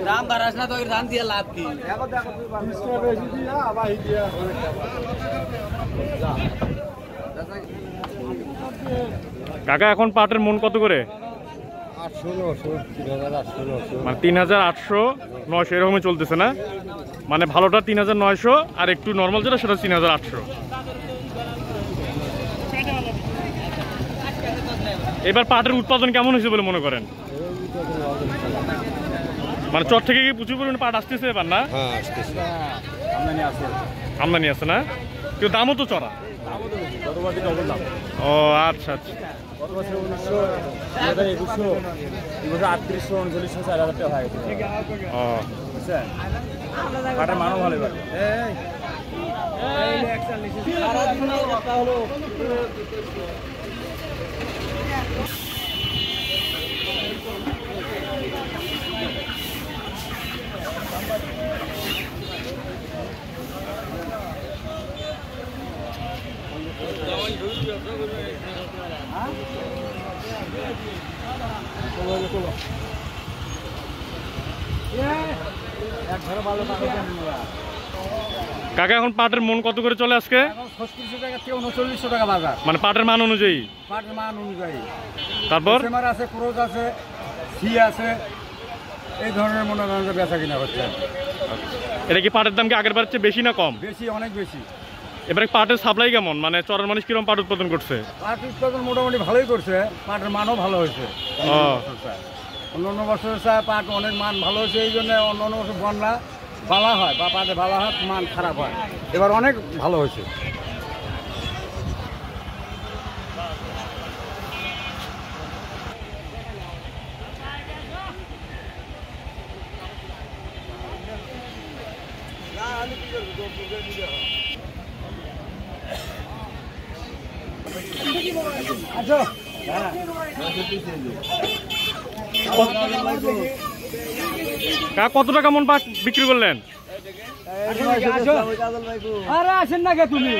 দাম বাড়াস না তো দাম দিয়ে লাভ কি? কাকা এখন পাটের মন কত করে? মানে 3800 900 এরকমই চলতেছে না? মানে ভালোটা 3900 আর একটু নর্মাল যেটা সেটা 3800। এবার পাটের উৎপাদন কেমন হয়েছে বলে মনে করেন? মানে চর থেকে কি প্রচুর পরিমাণে পাট আসতেছে এবার না? আমদানি আছে না? কিন্তু দামও তো চড়া। ও আচ্ছা আচ্ছা। গত বছর 1900, 3800, 3900, 4000 টাকা হয়ে গেছে। ও বুঝছেন, পাটের মানও ভালো এবার। কাকা এখন পাটের মন কত করে চলে আজকে? 3600 টাকা থেকে 3900 টাকা বাজার। মানে পাটের মান অনুযায়ী? পাটের মান অনুযায়ী। তারপর সেমার আছে, ক্রোজ আছে, সি আছে, এই ধরনের মনে করেন বেচা কিনা হচ্ছে। এটা কি পাটের দাম কি আগের বার চেয়ে বেশি না কম? বেশি, অনেক বেশি। এবারে পাটের সাপ্লাই কেমন? মানে চরের মানুষ কিরকম পাট উৎপাদন করছে? পাট উৎপাদন মোটামুটি ভালোই করছে, পাটের মানও ভালো হয়েছে। অন্য বছরের চায় পাট অনেক মান ভালো হয়েছে, এই জন্য অন্য বছর বন্যা ভালো হয় বা পাটে ভালো হয়, মান খারাপ হয়। এবার অনেক ভালো হয়েছে। কত টাকা মন পাট বিক্রি করলেন? আরে আসেন না কে তুমি?